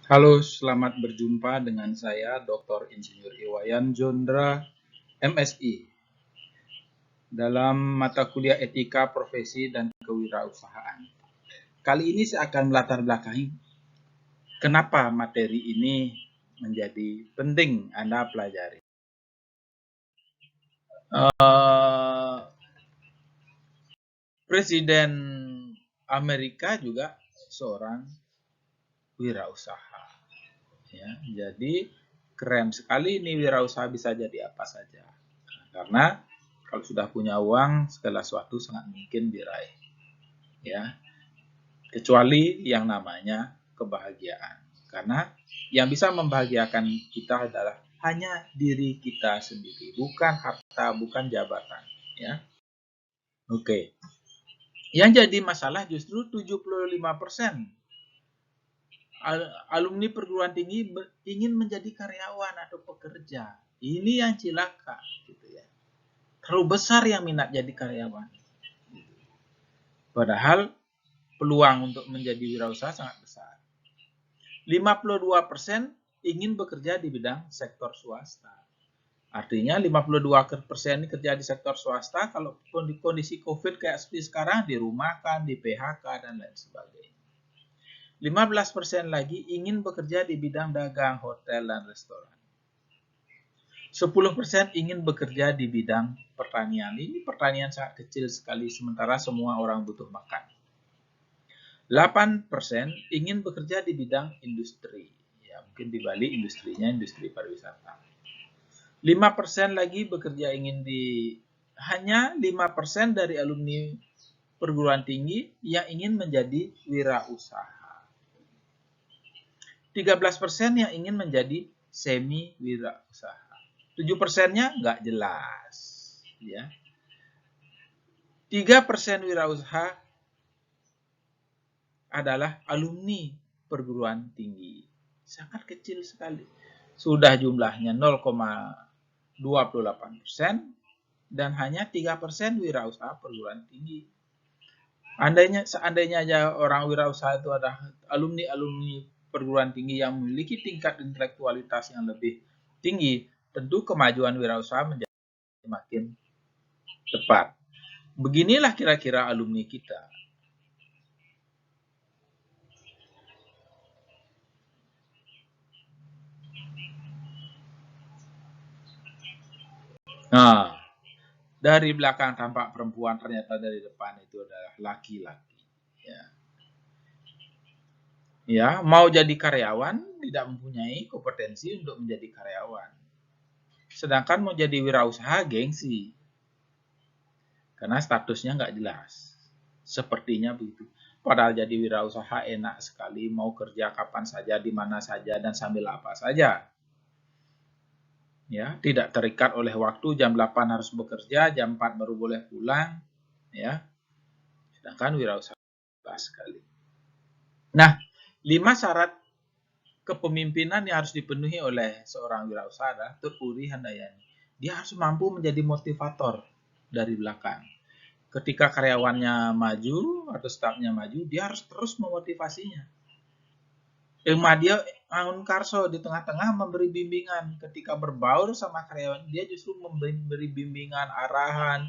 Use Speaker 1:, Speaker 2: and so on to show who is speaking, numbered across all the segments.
Speaker 1: Halo, selamat berjumpa dengan saya Dr. Insinyur Iwayan Jondra, MSI, dalam mata kuliah Etika Profesi dan Kewirausahaan. Kali ini saya akan melatar belakangi kenapa materi ini menjadi penting Anda pelajari. Presiden Amerika juga seorang wirausaha. Ya, jadi keren sekali ini wirausaha bisa jadi apa saja. Karena kalau sudah punya uang, segala sesuatu sangat mungkin diraih. Ya, kecuali yang namanya kebahagiaan. Karena yang bisa membahagiakan kita adalah hanya diri kita sendiri, bukan harta, bukan jabatan. Ya, oke. Yang jadi masalah justru 75% alumni perguruan tinggi ingin menjadi karyawan atau pekerja. Ini yang cilaka, gitu ya. Terlalu besar yang minat jadi karyawan. Padahal peluang untuk menjadi wirausaha sangat besar. 52% ingin bekerja di bidang sektor swasta. Artinya 52% ini kerja di sektor swasta, kalau kondisi COVID kayak seperti sekarang, dirumahkan, di PHK, dan lain sebagainya. 15% lagi ingin bekerja di bidang dagang, hotel, dan restoran. 10% ingin bekerja di bidang pertanian. Ini pertanian sangat kecil sekali, sementara semua orang butuh makan. 8% ingin bekerja di bidang industri. Ya, mungkin di Bali industrinya industri pariwisata. 5% lagi bekerja ingin di hanya 5% dari alumni perguruan tinggi yang ingin menjadi wirausaha. 13% yang ingin menjadi semi wirausaha. 7%-nya nggak jelas. Ya. 3% wirausaha adalah alumni perguruan tinggi. Sangat kecil sekali. Sudah jumlahnya 0,28% dan hanya 3% wirausaha perguruan tinggi. Seandainya aja orang wirausaha itu ada alumni perguruan tinggi yang memiliki tingkat intelektualitas yang lebih tinggi, tentu kemajuan wirausaha menjadi semakin cepat. Beginilah kira-kira alumni kita. Nah, dari belakang tampak perempuan, ternyata dari depan itu adalah laki-laki. Ya, mau jadi karyawan tidak mempunyai kompetensi untuk menjadi karyawan. Sedangkan mau jadi wirausaha gengsi. Karena statusnya nggak jelas. Sepertinya begitu. Padahal jadi wirausaha enak sekali, mau kerja kapan saja, di mana saja, dan sambil apa saja. Ya, tidak terikat oleh waktu, jam 8 harus bekerja, jam 4 baru boleh pulang. Ya, sedangkan wirausaha sekali. Nah, 5 syarat kepemimpinan yang harus dipenuhi oleh seorang wirausaha adalah Teuku Handayani. Dia harus mampu menjadi motivator dari belakang. Ketika karyawannya maju atau stafnya maju, dia harus terus memotivasinya. Dia Angun Karso di tengah-tengah memberi bimbingan. Ketika berbaur sama karyawan, dia justru memberi bimbingan, arahan,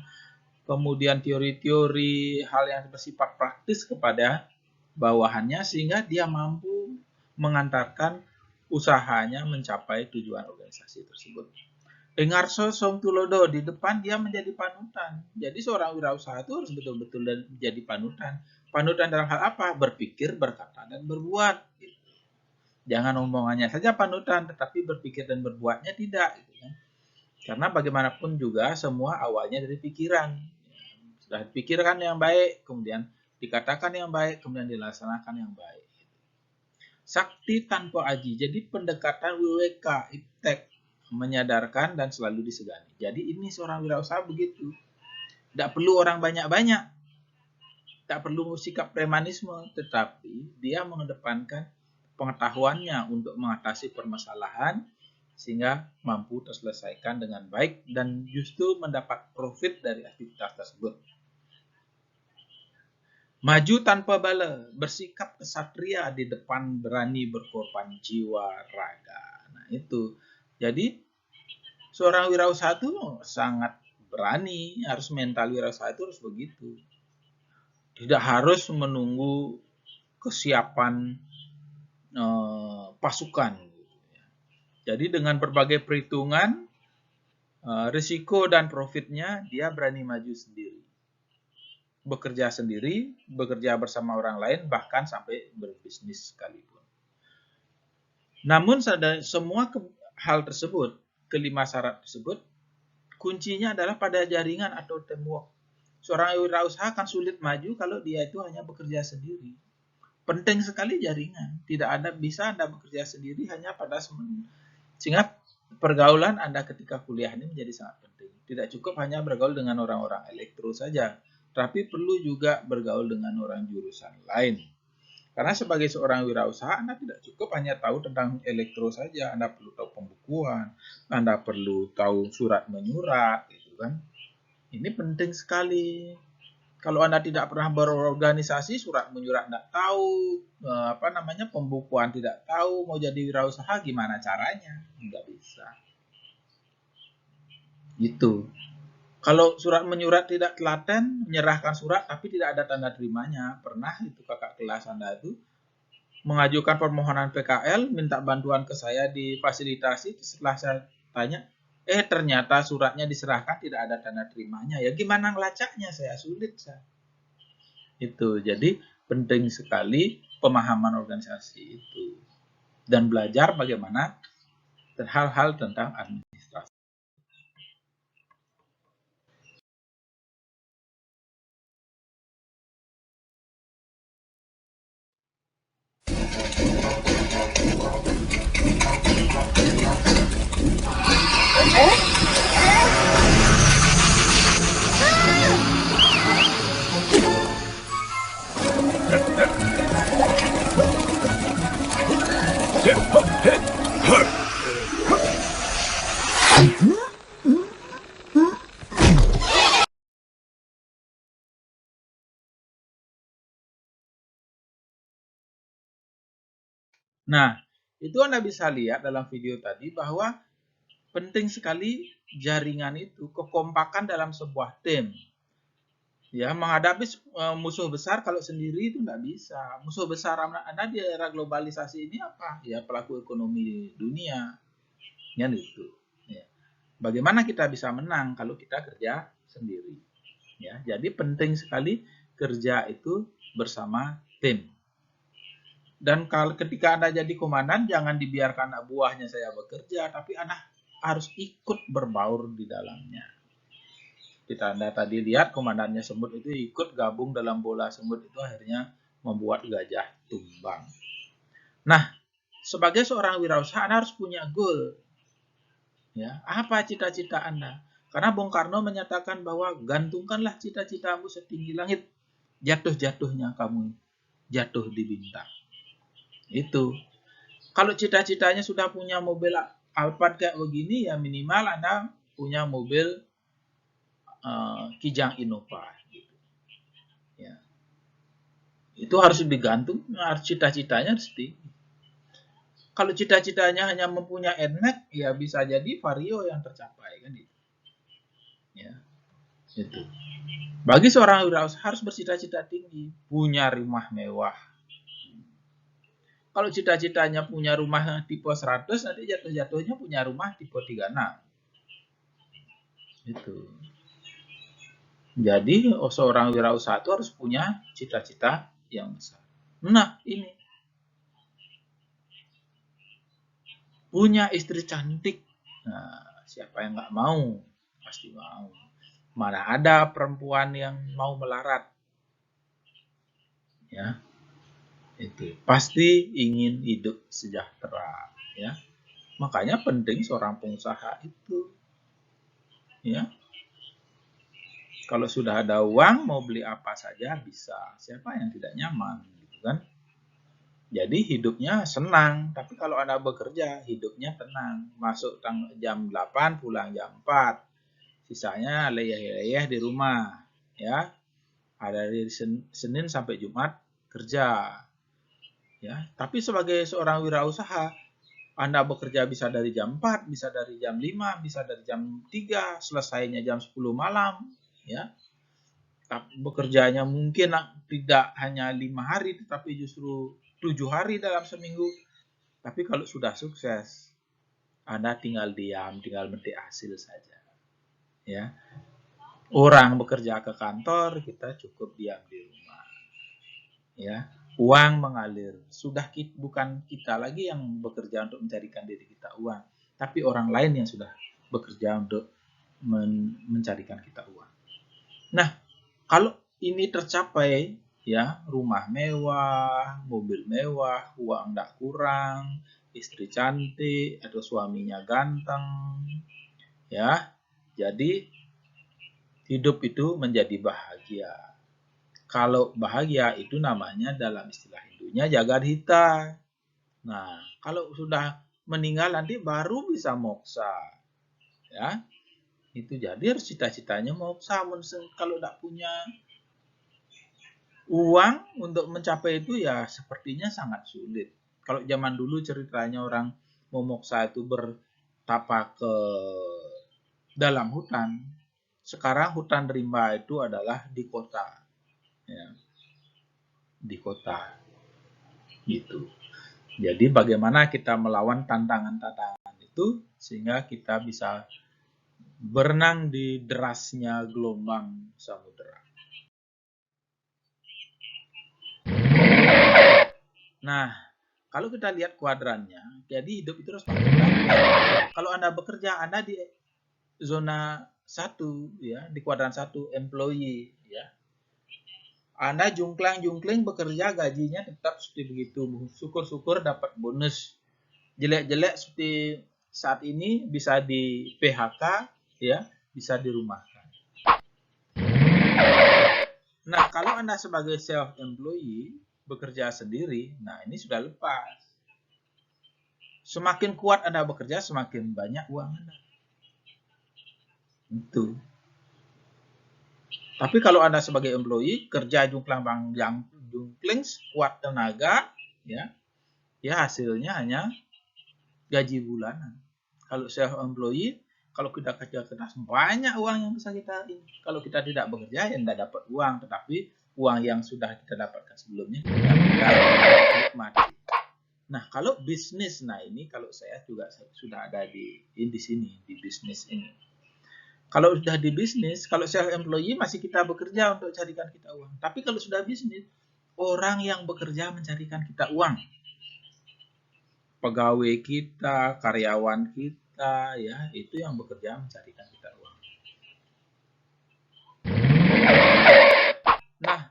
Speaker 1: kemudian teori-teori, hal yang bersifat praktis kepada bawahannya, sehingga dia mampu mengantarkan usahanya mencapai tujuan organisasi tersebut. Engarso Somtulodo di depan dia menjadi panutan. Jadi seorang wirausaha itu harus betul-betul menjadi panutan. Panutan dalam hal apa? Berpikir, berkata, dan berbuat. Jangan omongannya saja panutan, tetapi berpikir dan berbuatnya tidak. Karena bagaimanapun juga semua awalnya dari pikiran. Sudah dipikirkan yang baik, kemudian dikatakan yang baik, kemudian dilaksanakan yang baik. Sakti tanpa aji. Jadi pendekatan WWK, iptek, menyadarkan dan selalu disegani. Jadi ini seorang wirausaha begitu. Tidak perlu orang banyak-banyak. Tak perlu sikap premanisme, tetapi dia mengedepankan pengetahuannya untuk mengatasi permasalahan sehingga mampu terselesaikan dengan baik dan justru mendapat profit dari aktivitas tersebut. Maju tanpa bala, bersikap kesatria di depan, berani berkorban jiwa raga. Nah, itu. Jadi, seorang wirausaha itu sangat berani, harus mental wirausaha itu harus begitu. Tidak harus menunggu kesiapan pasukan. Jadi dengan berbagai perhitungan, risiko dan profitnya, dia berani maju sendiri. Bekerja sendiri, bekerja bersama orang lain, bahkan sampai berbisnis sekalipun. Namun semua hal tersebut, kelima syarat tersebut, kuncinya adalah pada jaringan atau teamwork. Seorang wirausaha akan sulit maju kalau dia itu hanya bekerja sendiri. Penting sekali jaringan. Tidak ada bisa Anda bekerja sendiri hanya pada sehingga pergaulan Anda ketika kuliah ini menjadi sangat penting. Tidak cukup hanya bergaul dengan orang-orang elektro saja, tapi perlu juga bergaul dengan orang jurusan lain. Karena sebagai seorang wirausaha, Anda tidak cukup hanya tahu tentang elektro saja. Anda perlu tahu pembukuan, Anda perlu tahu surat menyurat, gitu kan. Ini penting sekali. Kalau Anda tidak pernah berorganisasi, surat menyurat tidak tahu, pembukuan tidak tahu, mau jadi wirausaha gimana caranya? Nggak bisa. Gitu. Kalau surat menyurat tidak telaten, menyerahkan surat tapi tidak ada tanda terimanya. Pernah itu kakak kelas Anda itu mengajukan permohonan PKL, minta bantuan ke saya difasilitasi, setelah saya tanya, ternyata suratnya diserahkan tidak ada tanda terimanya. Ya gimana ngelacaknya? Saya sulit. Itu. Jadi penting sekali pemahaman organisasi itu. Dan belajar bagaimana hal-hal tentang administrasi. Nah, itu Anda bisa lihat dalam video tadi bahwa penting sekali jaringan itu, kekompakan dalam sebuah tim. Ya, menghadapi musuh besar kalau sendiri itu nggak bisa. Musuh besar Anda di era globalisasi ini apa? Ya, pelaku ekonomi dunia. Ya, itu. Ya. Bagaimana kita bisa menang kalau kita kerja sendiri? Ya, jadi penting sekali kerja itu bersama tim. Dan ketika Anda jadi komandan, jangan dibiarkan anak buahnya saya bekerja, tapi Anda harus ikut berbaur di dalamnya. Kita Anda tadi lihat komandannya semut itu ikut gabung dalam bola semut itu akhirnya membuat gajah tumbang. Nah, sebagai seorang wirausaha Anda harus punya goal. Ya, apa cita-cita Anda? Karena Bung Karno menyatakan bahwa gantungkanlah cita-citamu setinggi langit, jatuh-jatuhnya kamu jatuh di bintang. Itu. Kalau cita-citanya sudah punya mobil Alphard kayak begini, ya minimal Anda punya mobil Kijang Innova. Gitu. Ya. Itu harus digantung, cita-citanya harus tinggi. Kalau cita-citanya hanya mempunyai NMAX, ya bisa jadi Vario yang tercapai. Kan gitu. Ya. Itu. Bagi seorang wirausaha harus bercita-cita tinggi, punya rumah mewah. Kalau cita-citanya punya rumah tipe 100, nanti jatuh-jatuhnya punya rumah tipe 36. Itu. Jadi seorang wirausaha itu harus punya cita-cita yang besar. Nah, ini. Punya istri cantik. Nah, siapa yang nggak mau? Pasti mau. Mana ada perempuan yang mau melarat? Ya. Itu. Pasti ingin hidup sejahtera, ya. Makanya penting seorang pengusaha itu. Ya. Kalau sudah ada uang, mau beli apa saja bisa. Siapa yang tidak nyaman, gitu kan? Jadi hidupnya senang, tapi kalau Anda bekerja, hidupnya tenang. Masuk jam 8, pulang jam 4. Sisanya leyeh-leyeh di rumah, ya. Ada dari Senin sampai Jumat kerja. Ya, tapi sebagai seorang wirausaha, Anda bekerja bisa dari jam 4, bisa dari jam 5, bisa dari jam 3, selesainya jam 10 malam, ya. Bekerjanya mungkin tidak hanya 5 hari, tetapi justru 7 hari dalam seminggu. Tapi kalau sudah sukses, Anda tinggal diam, tinggal metik hasil saja. Ya. Orang bekerja ke kantor, kita cukup diam di rumah. Ya. Uang mengalir. Sudah bukan kita lagi yang bekerja untuk mencarikan diri kita uang, tapi orang lain yang sudah bekerja untuk mencarikan kita uang. Nah, kalau ini tercapai, ya, rumah mewah, mobil mewah, uang tidak kurang, istri cantik atau suaminya ganteng, ya, jadi hidup itu menjadi bahagia. Kalau bahagia itu namanya dalam istilah Hindunya Jagadhita. Nah, kalau sudah meninggal nanti baru bisa moksa. Ya. Itu jadi harus cita-citanya moksa. Kalau tidak punya uang untuk mencapai itu ya sepertinya sangat sulit. Kalau zaman dulu ceritanya orang mau moksa itu bertapa ke dalam hutan. Sekarang hutan rimba itu adalah di kota. Ya. Di kota. Gitu. Jadi bagaimana kita melawan tantangan-tantangan itu sehingga kita bisa berenang di derasnya gelombang samudera. Nah, kalau kita lihat kuadrannya, jadi hidup itu harus pakai kuadran. Kalau Anda bekerja, Anda di zona 1, ya, di kuadran 1, employee, ya. Anda jungklang-jungkling bekerja, gajinya tetap seperti begitu. Syukur-syukur dapat bonus. Jelek-jelek seperti saat ini bisa di PHK, ya, bisa dirumahkan. Nah, kalau Anda sebagai self-employee, bekerja sendiri, nah ini sudah lepas. Semakin kuat Anda bekerja, semakin banyak uang Anda. Itu. Tapi kalau Anda sebagai employee, kerja jungkling, kuat tenaga, ya hasilnya hanya gaji bulanan. Kalau self-employee, kalau kita kerja keras, banyak uang yang bisa kita. Kalau kita tidak bekerja, ya tidak dapat uang. Tetapi uang yang sudah kita dapatkan sebelumnya, kita nikmati. Nah, kalau bisnis, nah ini kalau saya juga sudah ada di sini, di bisnis ini. Kalau sudah di bisnis, kalau self-employee masih kita bekerja untuk carikan kita uang. Tapi kalau sudah bisnis, orang yang bekerja mencarikan kita uang. Pegawai kita, karyawan kita, ya itu yang bekerja mencarikan kita uang. Nah,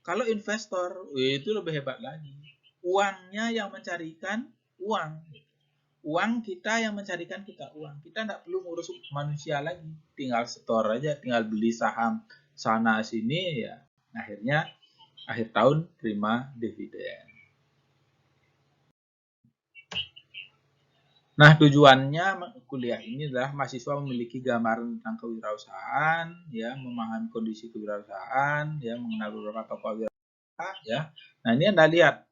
Speaker 1: kalau investor, itu lebih hebat lagi. Uangnya yang mencarikan uang. Uang kita yang mencarikan kita uang. Kita tidak perlu ngurus manusia lagi. Tinggal store aja, tinggal beli saham sana sini, ya. Akhirnya akhir tahun terima dividen. Nah, tujuannya kuliah ini adalah mahasiswa memiliki gambaran tentang kewirausahaan, ya, memahami kondisi kewirausahaan, ya, mengenal beberapa tokoh wirausaha, ya. Nah, ini Anda lihat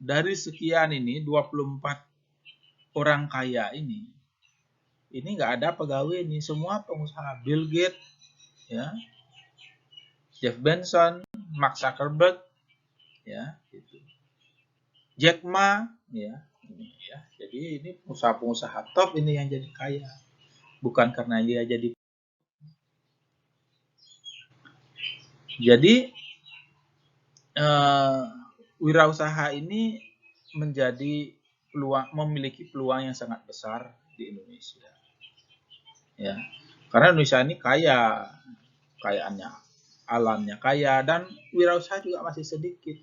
Speaker 1: dari sekian ini 24 orang kaya ini nggak ada pegawai ini, semua pengusaha. Bill Gates, ya, Jeff Bezos, Mark Zuckerberg, ya, gitu. Jack Ma, ya, ini, ya. Jadi ini pengusaha-pengusaha top ini yang jadi kaya, bukan karena dia jadi. Jadi wirausaha ini memiliki peluang yang sangat besar di Indonesia. Ya, karena Indonesia ini kaya, kayaannya, alamnya kaya, dan wirausaha juga masih sedikit,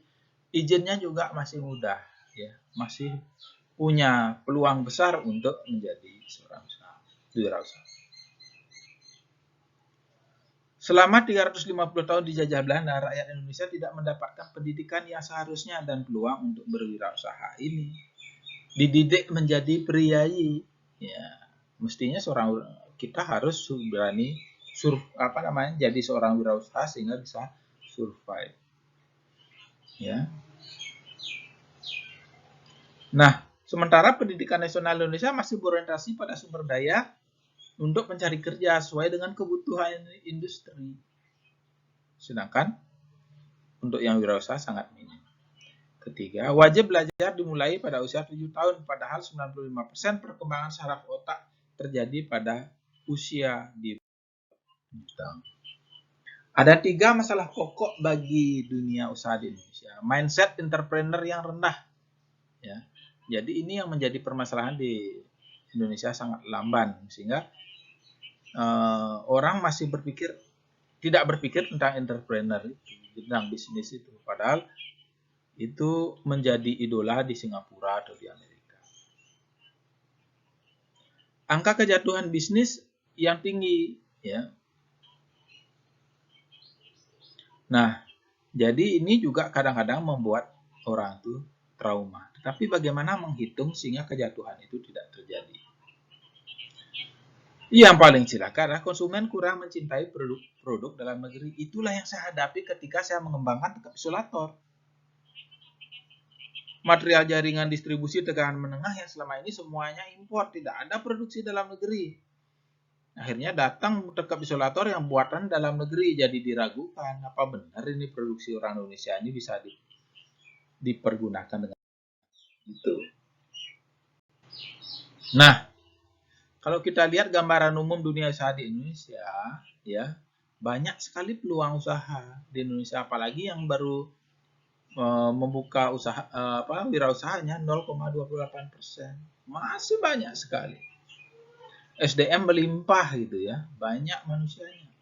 Speaker 1: izinnya juga masih mudah, ya, masih punya peluang besar untuk menjadi seorang wirausaha. Selama 350 tahun dijajah Belanda, rakyat Indonesia tidak mendapatkan pendidikan yang seharusnya dan peluang untuk berwirausaha ini. Dididik menjadi priayi, ya, mestinya kita harus berani jadi seorang wirausaha sehingga bisa survive. Ya. Nah, sementara pendidikan nasional Indonesia masih berorientasi pada sumber daya untuk mencari kerja sesuai dengan kebutuhan industri. Sedangkan untuk yang wirausaha sangat minim. Ketiga, wajib belajar dimulai pada usia 7 tahun, padahal 95% perkembangan saraf otak terjadi pada usia di tahun. Ada 3 masalah pokok bagi dunia usaha di Indonesia. Mindset entrepreneur yang rendah. Ya. Jadi ini yang menjadi permasalahan di Indonesia sangat lamban, sehingga orang masih tidak berpikir tentang entrepreneur itu, tentang bisnis itu. Padahal itu menjadi idola di Singapura atau di Amerika. Angka kejatuhan bisnis yang tinggi, ya. Nah, jadi ini juga kadang-kadang membuat orang itu trauma. Tapi bagaimana menghitung sehingga kejatuhan itu tidak terjadi? Yang paling celaka adalah konsumen kurang mencintai produk dalam negeri. Itulah yang saya hadapi ketika saya mengembangkan tekap isolator. Material jaringan distribusi tegangan menengah yang selama ini semuanya impor, tidak ada produksi dalam negeri. Akhirnya datang tekap isolator yang buatan dalam negeri, jadi diragukan apa benar ini produksi orang Indonesia ini bisa dipergunakan dengan itu. Nah, kalau kita lihat gambaran umum dunia usaha di Indonesia, ya banyak sekali peluang usaha di Indonesia, apalagi yang baru membuka usaha wirausahanya 0,28%, masih banyak sekali. SDM melimpah gitu ya, banyak manusianya.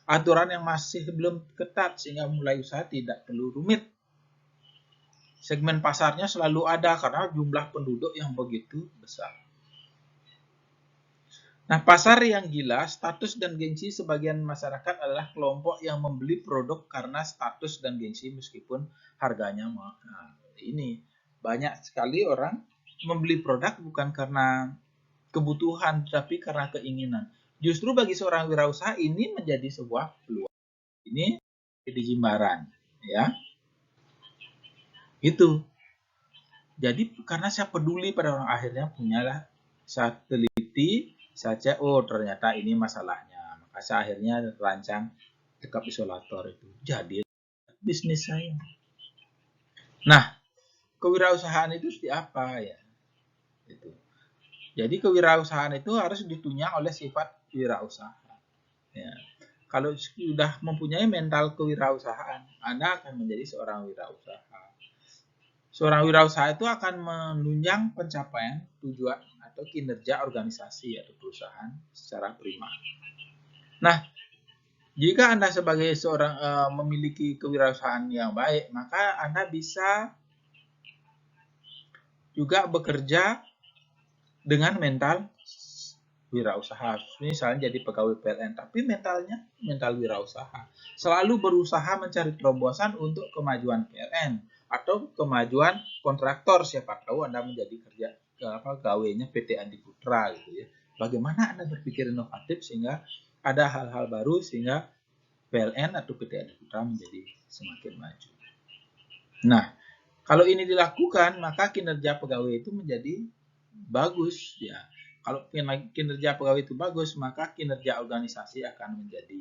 Speaker 1: Aturan yang masih belum ketat sehingga mulai usaha tidak perlu rumit. Segmen pasarnya selalu ada karena jumlah penduduk yang begitu besar. Nah, pasar yang gila, status dan gengsi sebagian masyarakat adalah kelompok yang membeli produk karena status dan gengsi meskipun harganya mahal. Ini banyak sekali orang membeli produk bukan karena kebutuhan, tapi karena keinginan. Justru bagi seorang wirausaha ini menjadi sebuah peluang. Ini jadi Jimbaran, ya. Itu. Jadi karena saya peduli pada orang, akhirnya punyalah saya teliti saja, oh ternyata ini masalahnya. Maka saya akhirnya rancang tekap isolator itu. Jadi bisnis saya. Nah, kewirausahaan itu seperti apa ya? Itu. Jadi kewirausahaan itu harus ditunjang oleh sifat wirausaha. Ya. Kalau sudah mempunyai mental kewirausahaan, Anda akan menjadi seorang wirausaha. Seorang wirausaha itu akan menunjang pencapaian tujuan atau kinerja organisasi atau perusahaan secara prima. Nah, jika Anda sebagai seorang memiliki kewirausahaan yang baik, maka Anda bisa juga bekerja dengan mental wirausaha. Misalnya jadi pegawai PLN, tapi mental wirausaha. Selalu berusaha mencari terobosan untuk kemajuan PLN atau kemajuan kontraktor. Siapa tahu Anda menjadi gawainya PT Andi Putra gitu ya. Bagaimana Anda berpikir inovatif sehingga ada hal-hal baru sehingga PLN atau PT Andi Putra menjadi semakin maju. Nah, kalau ini dilakukan, maka kinerja pegawai itu menjadi bagus ya. Kalau kinerja pegawai itu bagus, maka kinerja organisasi akan menjadi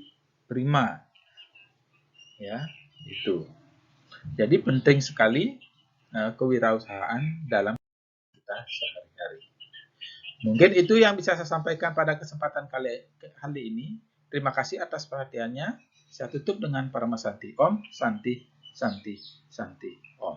Speaker 1: prima. Ya, itu. Jadi penting sekali kewirausahaan dalam kita sehari-hari. Mungkin itu yang bisa saya sampaikan pada kesempatan kali ini. Terima kasih atas perhatiannya. Saya tutup dengan Parama Santi. Om Santi Santi Santi Om.